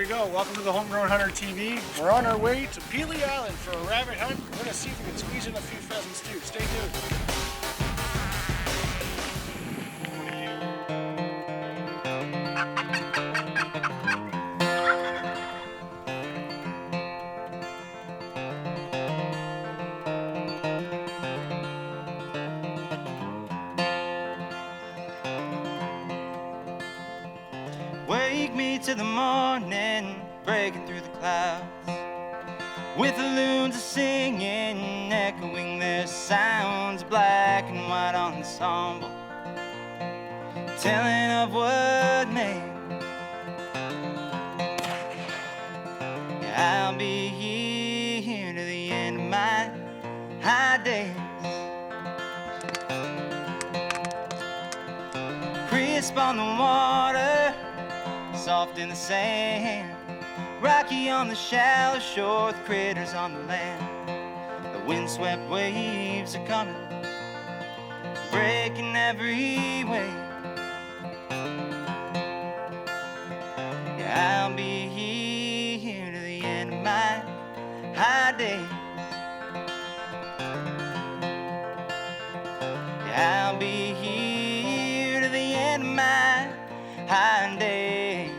you go. Welcome to the Homegrown Hunter TV. We're on our way to Pelee Island for a rabbit hunt. We're going to see if we can squeeze in a few pheasants too. Stay tuned. Wake me to the morning, breaking through the clouds, with the loons a-singing, echoing their sounds, black and white ensemble, telling of what may. I'll be here to the end of my high days, crisp on the water, soft in the sand, rocky on the shallow shore, with critters on the land. The windswept waves are coming, breaking every wave. Yeah, I'll be here to the end of my high days. Yeah, I'll be here to the end of my high days.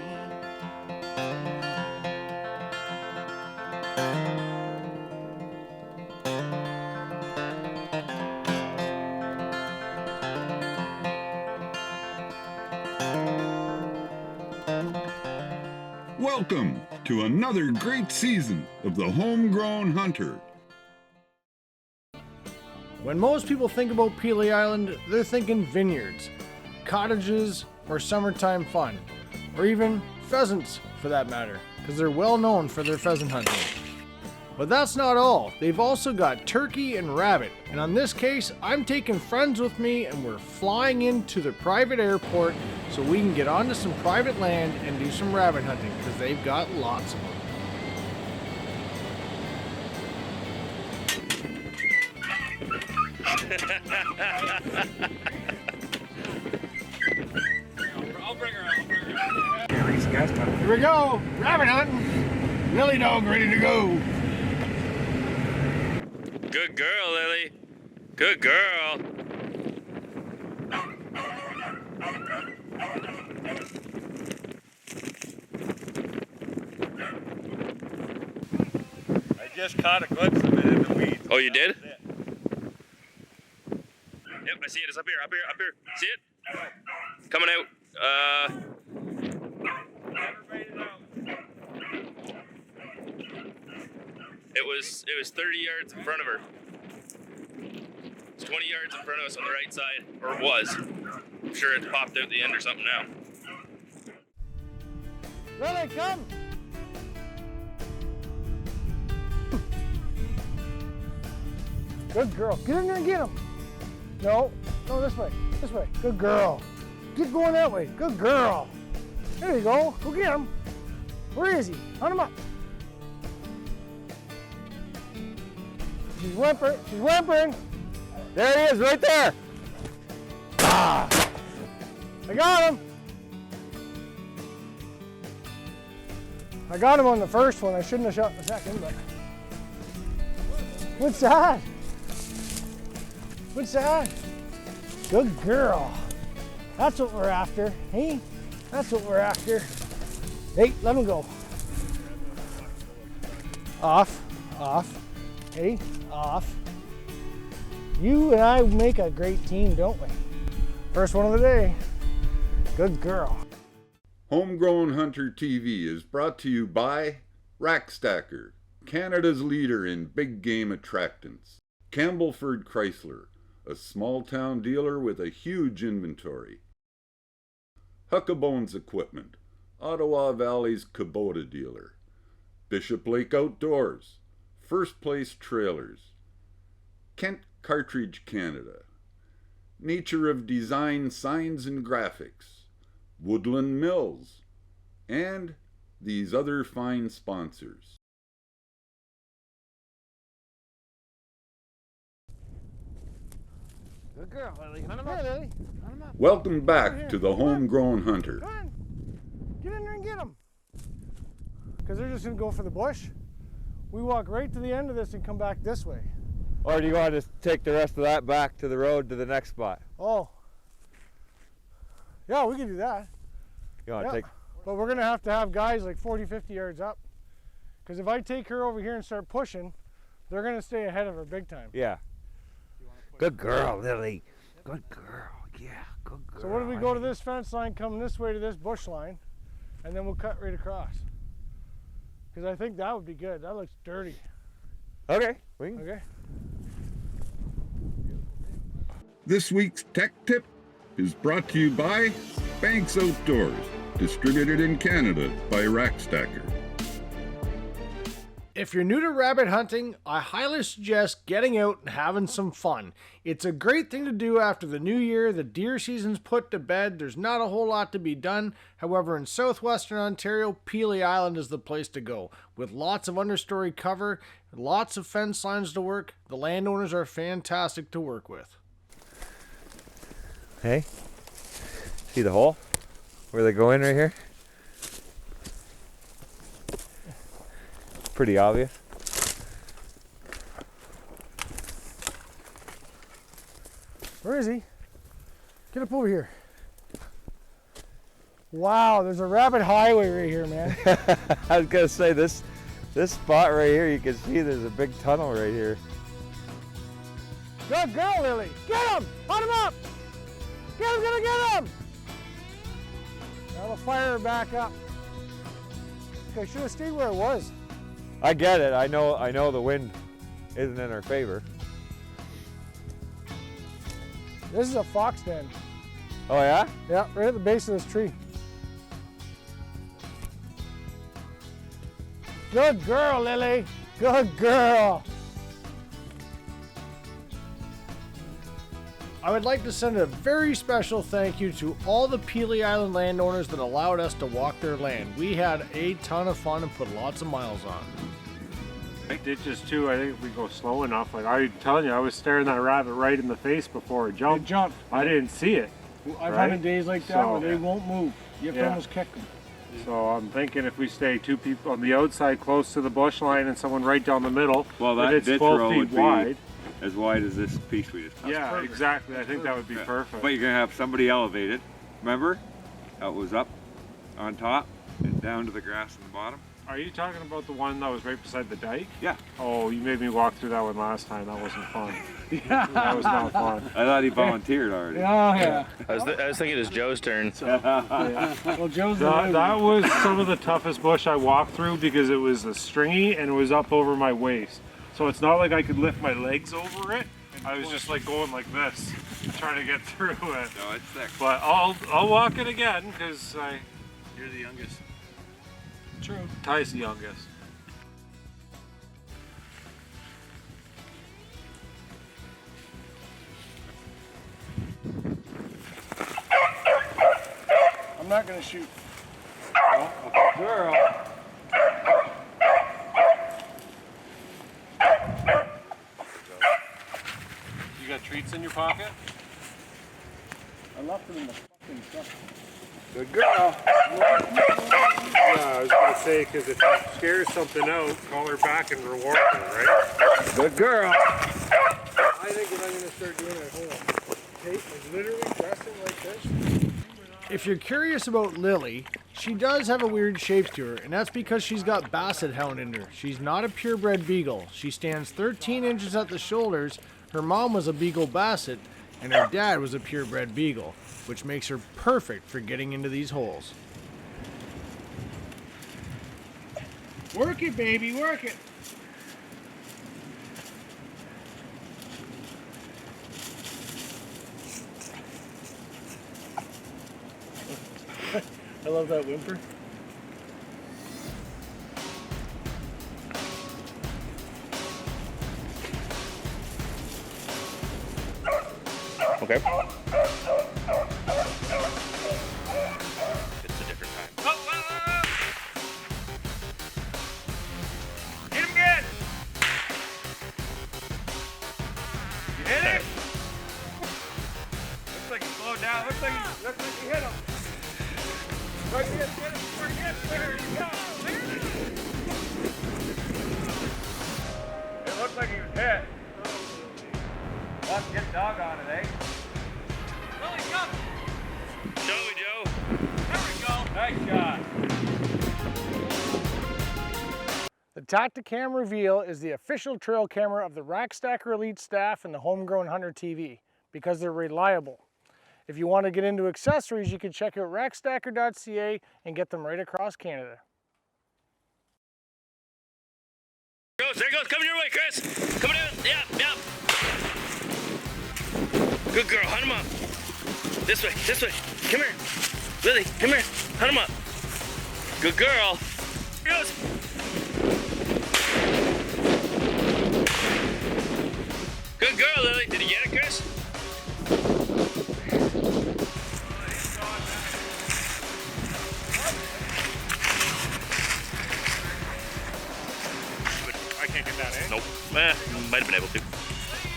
Welcome to another great season of the Homegrown Hunter. When most people think about Pelee Island, they're thinking vineyards, cottages, or summertime fun, or even pheasants for that matter, because they're well known for their pheasant hunting. But that's not all. They've also got turkey and rabbit, and on this case, I'm taking friends with me and we're flying into the private airport so we can get onto some private land and do some rabbit hunting, because they've got lots of them. I'll bring her out. Here we go, rabbit hunting. Lilly dog ready to go. Good girl, Lily. Good girl. I just caught a glimpse of it in the weeds. Oh, you did? Yep, I see it. It's up here, up here, up here. See it? Coming out. It was 30 yards in front of her. It's 20 yards in front of us on the right side, or it was. I'm sure it's popped out the end or something now. Lilly, come! Good girl. Get in there and get him. No, this way. This way. Good girl. Keep going that way. Good girl. There you go. Go get him. Where is he? Hunt him up. She's whimpering. She's whimpering. There he is, right there. Ah! I got him. I got him on the first one. I shouldn't have shot the second, but. What's that? What's that? Good girl. That's what we're after, hey? That's what we're after. Hey, let him go. Off, off, hey, off. You and I make a great team, don't we? First one of the day. Good girl. Homegrown Hunter TV is brought to you by Rack Stacker, Canada's leader in big game attractants. Campbellford Chrysler, a small town dealer with a huge inventory. Huckabones Equipment, Ottawa Valley's Kubota dealer. Bishop Lake Outdoors, First Place Trailers. Kent Cartridge Canada. Nature of Design Signs and Graphics. Woodland Mills. And these other fine sponsors. Good girl, Lilly. Hunt him up, Lilly. Hunt him up. Welcome back to the Homegrown Hunter. Come on. Get in there and get him. because they're just gonna go for the bush. We walk right to the end of this and come back this way. Or do you want to take the rest of that back to the road to the next spot? Oh. Yeah, we can do that. You want to take? But we're gonna have to have guys like 40, 50 yards up. Because if I take her over here and start pushing, they're gonna stay ahead of her big time. Yeah. Good girl, Lily. Good girl. Yeah, good girl. So what if we go to this fence line, come this way to this bush line, and then we'll cut right across? Because I think that would be good. That looks dirty. Okay. We can. Okay. This week's tech tip is brought to you by Banks Outdoors, distributed in Canada by Rackstacker. If you're new to rabbit hunting, I highly suggest getting out and having some fun. It's a great thing to do after the new year. The deer season's put to bed. There's not a whole lot to be done. However, in southwestern Ontario, Pelee Island is the place to go. With lots of understory cover, lots of fence lines to work, the landowners are fantastic to work with. Hey, see the hole where they go in right here? Pretty obvious. Where is he? Get up over here. Wow, there's a rabbit highway right here, man. I was gonna say this spot right here, you can see there's a big tunnel right here. Good girl, Lily. Get him! Hunt him up! Get him, get him! Now we'll fire her back up. I should have stayed where it was. I get it. I know the wind isn't in our favor. This is a fox den. Oh yeah? Yeah, right at the base of this tree. Good girl, Lily. Good girl. I would like to send a very special thank you to all the Pelee Island landowners that allowed us to walk their land. We had a ton of fun and put lots of miles on. Ditches too, I think if we go slow enough, like I'm telling you, I was staring that rabbit right in the face before it jumped. It jumped. I didn't see it. I've right? had days like that where they won't move. You have to almost kick them. So I'm thinking if we stay two people on the outside close to the bush line and someone right down the middle, well, that it's ditch 12 row feet would be wide. As wide as this piece we just passed. Yeah, perfect. Exactly. I think that would be perfect. But you're gonna have somebody elevated. Remember how it was up on top and down to the grass in the bottom? Are you talking about the one that was right beside the dike? Yeah. Oh, you made me walk through that one last time. That wasn't fun. That was not fun. I thought he volunteered already. Oh, yeah. I was thinking it's Joe's turn. Well, Joe's that was some of the toughest bush I walked through because it was stringy and it was up over my waist. So it's not like I could lift my legs over it. I was just like going like this, trying to get through it. No, it's thick. But I'll walk it again because You're the youngest. True. Ty's the youngest. I'm not going to shoot. Girl. You got treats in your pocket? I left them in the fucking truck. Good girl. Yeah, I was going to say, because if you scare something out, call her back and reward her, right? Good girl. I think if I'm going to start doing it at home, like literally dressing like this. If you're curious about Lily, she does have a weird shape to her, and that's because she's got basset hound in her. She's not a purebred beagle. She stands 13 inches at the shoulders. Her mom was a beagle basset, and her dad was a purebred beagle, which makes her perfect for getting into these holes. Work it, baby, work it. I love that whimper. Okay. It's a different time. Hit him again! You hit it? Looks like he slowed down. Looks like you hit him. Right, get him. There you go. hit. Let's get dog on it, eh? Lilly, come! Show me, Joe. There we go! Nice shot. The Tacticam Reveal is the official trail camera of the Rack Stacker Elite staff and the Homegrown Hunter TV because they're reliable. If you want to get into accessories, you can check out rackstacker.ca and get them right across Canada. There it goes. Coming your way, Chris. Coming in. Yep. Good girl. Hunt him up. This way. Come here. Lilly, come here. Hunt him up. Good girl. Here goes. Good girl, Lilly. Did you get it, Chris? I can't get that, eh? Nope. Might have been able to.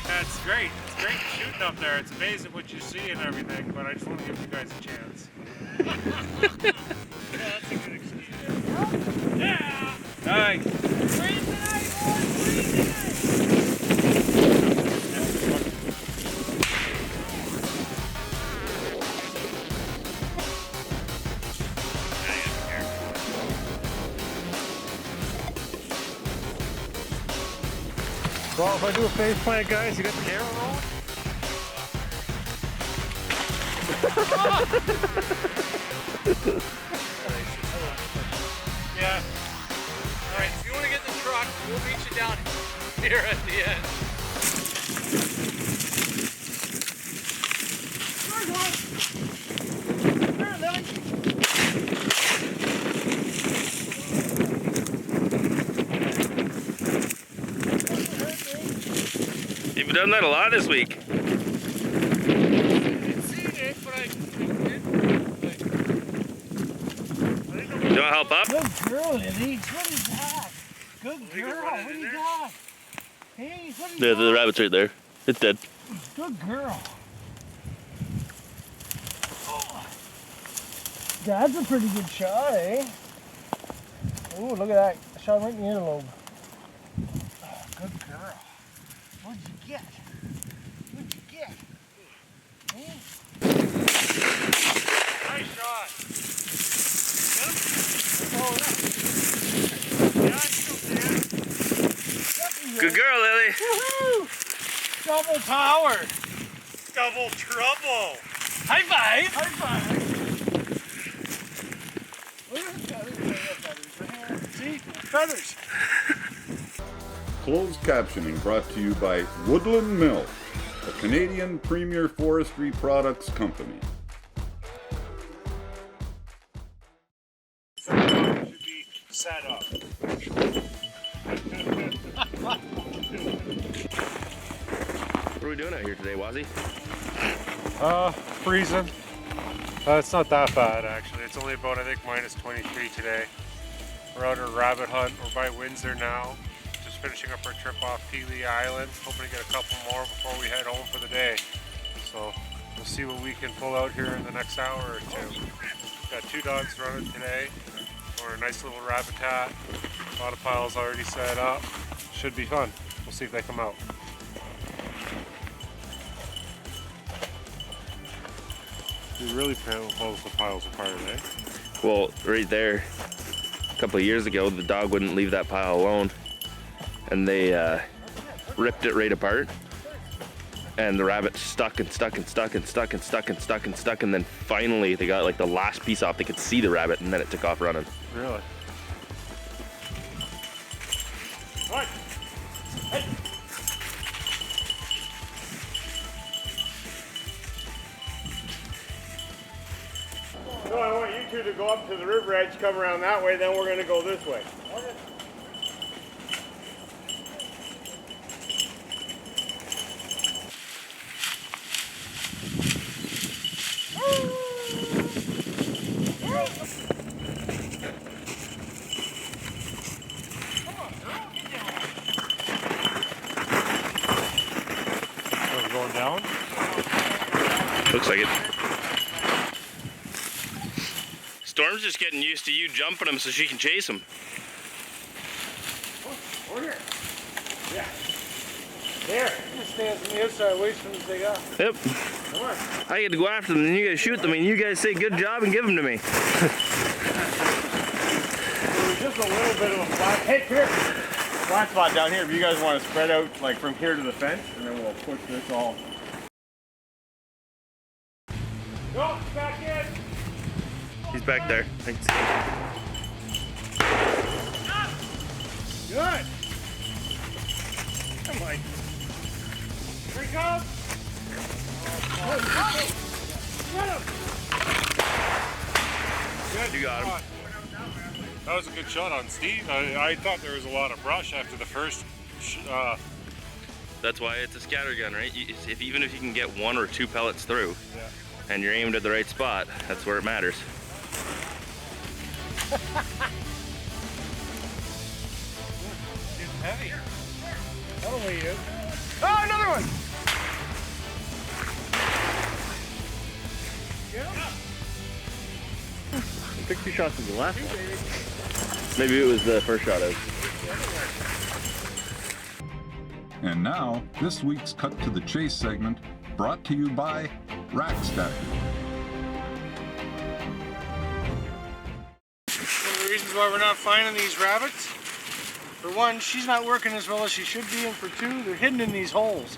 That's great. It's great shooting up there. It's amazing what you see and everything, but I just want to give you guys a chance. That's a good excuse. Yeah! Nice. Freeze tonight, boys! Freeze tonight! Well, if I do a face plant, guys, you got the camera rolling? Yeah. Alright, if you want to get in the truck, we'll meet you down here at the end. You've done that a lot this week. I didn't see it, but I You want to help up? Good girl, Lilly. What is that? Good girl. What do you got? Hey, what do you The rabbit's right there. It's dead. Good girl. Oh. That's a pretty good shot, eh? Oh, look at that. I shot him right in the earlobe. Oh, good girl. What'd you get? What'd you get? Eh? Nice shot. Oh, Yeah, I still see it. Good girl, Lilly. woohoo! Double power. Double trouble. High five! High five. Look at the feathers. See? Feathers. Closed captioning brought to you by Woodland Mill, a Canadian premier forestry products company. Should be set up. What are we doing out here today, Wazzy? Freezing. It's not that bad actually. It's only about, I think, minus 23 today. We're out on a rabbit hunt. We're by Windsor now. Just finishing up our trip off Pelee Island. Hoping to get a couple more before we head home for the day. So we'll see what we can pull out here in the next hour or two. Got 2 dogs running today. We're a nice little rabbit habitat. A lot of piles already set up. Should be fun. We'll see if they come out. You really pulls the piles apart, eh? Well, right there, a couple of years ago, the dog wouldn't leave that pile alone, and they ripped it right apart. And the rabbit stuck, and then finally they got like the last piece off. They could see the rabbit, and then it took off running. Really? What? Hey. No, I want you two to go up to the river edge, come around that way, then we're going to go this way. Okay. Going down? Looks like it. Storm's just getting used to you jumping him so she can chase him. Over here. Yeah. Here, just stands on the outside, waits for them to take off. Yep. Come on. I get to go after them, and you guys shoot them, and you guys say good job and give them to me. There's just a little bit of a flat. Hey, come here. Flat spot down here. If you guys want to spread out like from here to the fence, and then we'll push this all. Go back in. He's back there. I can see him. Good. Come on. Here he comes. Get him. You got him. That was a good shot on Steve. I thought there was a lot of brush after the first. That's why it's a scatter gun, right? Even if you can get 1 or 2 pellets through, and you're aimed at the right spot, that's where it matters. It's heavy. That'll weigh you. Oh, another one! I took 2 shots of the last one. Maybe it was the first shot out. And now, this week's Cut to the Chase segment, brought to you by Rack Stacker. One of the reasons why we're not finding these rabbits, for one, she's not working as well as she should be, and for two, they're hidden in these holes.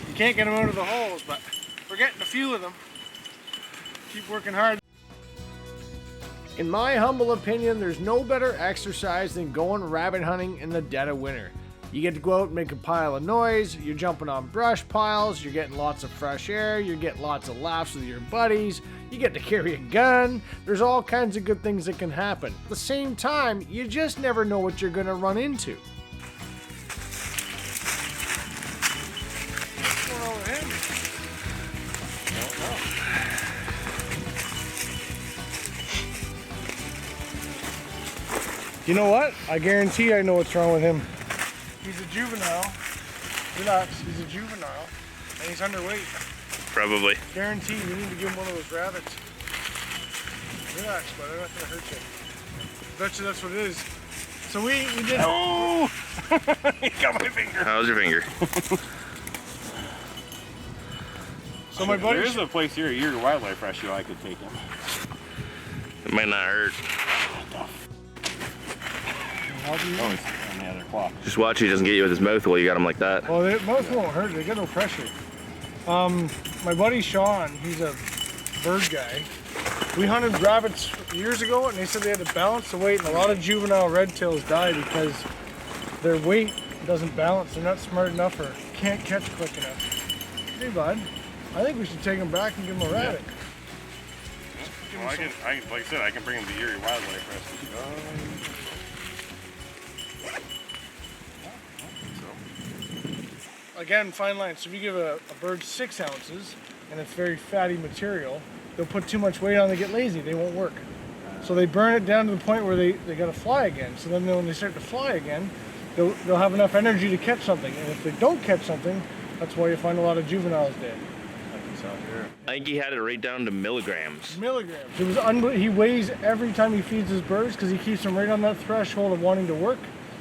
You can't get them out of the holes, but we're getting a few of them. Keep working hard. In my humble opinion, there's no better exercise than going rabbit hunting in the dead of winter. You get to go out and make a pile of noise, you're jumping on brush piles, you're getting lots of fresh air, you're getting lots of laughs with your buddies, you get to carry a gun, there's all kinds of good things that can happen. At the same time, you just never know what you're going to run into. What's going on with him? You know what? I guarantee I know what's wrong with him. He's a juvenile. Relax, he's a juvenile. And he's underweight. Probably. Guaranteed, you need to give him one of those rabbits. Relax, bud, they're not gonna hurt you. Bet you that's what it is. So we did. Oh! He got my finger. How's your finger? So my buddy. There is a place here, Erie Wildlife Rescue, I could take him. It might not hurt. Oh, he's on the other claw. Just watch he doesn't get you with his mouth while you got him like that. Well, they both won't hurt. They get no pressure. My buddy Shawn, he's a bird guy. We hunted rabbits years ago, and they said they had to balance the weight, and a lot of juvenile redtails die because their weight doesn't balance. They're not smart enough or can't catch quick enough. Hey, bud, I think we should take him back and give him a rabbit. Well, I can, like I said, I can bring him to Erie Wildlife Rescue. Again, fine line. So if you give a bird 6 ounces and it's very fatty material, they'll put too much weight on, they get lazy, they won't work. So they burn it down to the point where they gotta fly again. So then when they start to fly again, they'll have enough energy to catch something. And if they don't catch something, that's why you find a lot of juveniles dead. I think he had it right down to milligrams. Milligrams. It was he weighs every time he feeds his birds because he keeps them right on that threshold of wanting to work.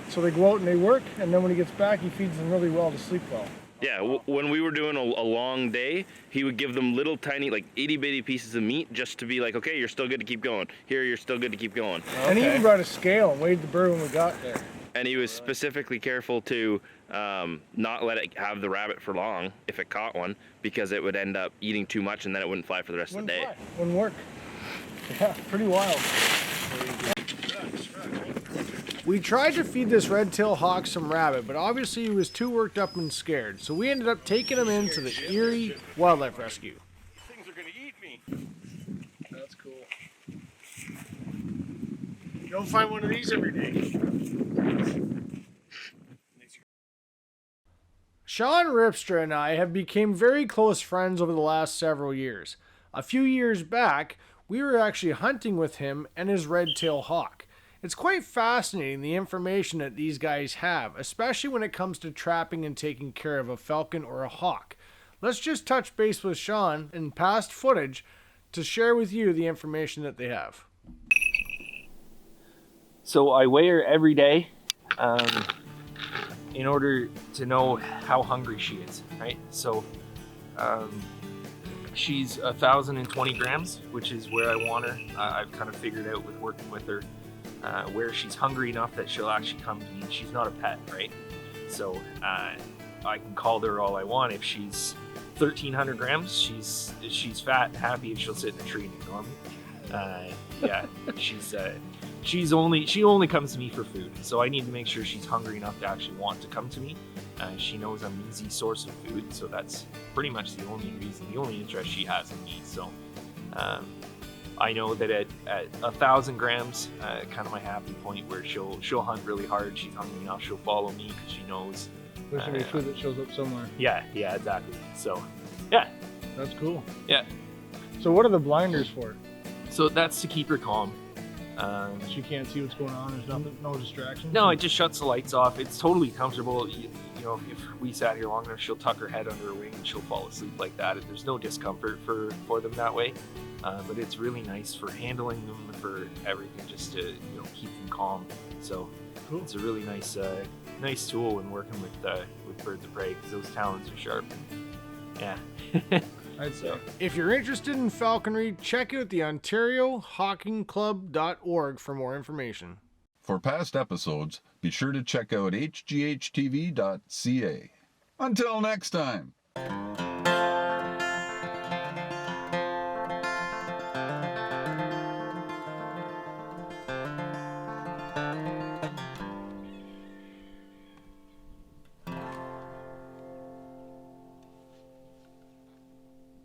So they go out and they work, and then when he gets back, he feeds them really well to sleep well. Yeah, when we were doing a long day, he would give them little tiny, like itty-bitty pieces of meat just to be like, okay, you're still good to keep going. Here, you're still good to keep going. Okay. And he even brought a scale and weighed the bird when we got there. And he was specifically careful to not let it have the rabbit for long if it caught one, because it would end up eating too much and then it wouldn't fly for the rest of the day. Wouldn't work. Yeah, pretty wild. We tried to feed this red-tailed hawk some rabbit, but obviously he was too worked up and scared, so we ended up taking him into the Erie Wildlife Rescue. These things are gonna eat me. That's cool. You don't find one of these every day. Shawn Rypstra and I have become very close friends over the last several years. A few years back, we were actually hunting with him and his red-tailed hawk. It's quite fascinating the information that these guys have, especially when it comes to trapping and taking care of a falcon or a hawk. Let's just touch base with Shawn in past footage to share with you the information that they have. So I weigh her every day. in order to know how hungry she is, right? So she's 1,020 grams, which is where I want her. I've kind of figured out with working with her where she's hungry enough that she'll actually come to me. She's not a pet, right? So I can call her all I want. If she's 1,300 grams, she's fat and happy, and she'll sit in a tree and ignore me. Yeah, she only comes to me for food, so I need to make sure she's hungry enough to actually want to come to me. She knows I'm an easy source of food, so that's pretty much the only interest she has in me. So I know that at 1,000 grams, kind of my happy point where she'll hunt really hard. She's hungry enough, she'll follow me because she knows There's gonna be food that shows up somewhere. Yeah, exactly. So, yeah. That's cool. Yeah. So what are the blinders for? So that's to keep her calm. She can't see what's going on. There's nothing, no distractions. No, it just shuts the lights off. It's totally comfortable. You know, if we sat here long enough, she'll tuck her head under her wing and she'll fall asleep like that. And there's no discomfort for them that way. But it's really nice for handling them, for everything, just to keep them calm. So cool. It's a really nice tool when working with birds of prey, because those talons are sharp. Yeah. I'd say. If you're interested in falconry, check out the OntarioHawkingClub.org for more information. For past episodes, be sure to check out hghtv.ca. Until next time.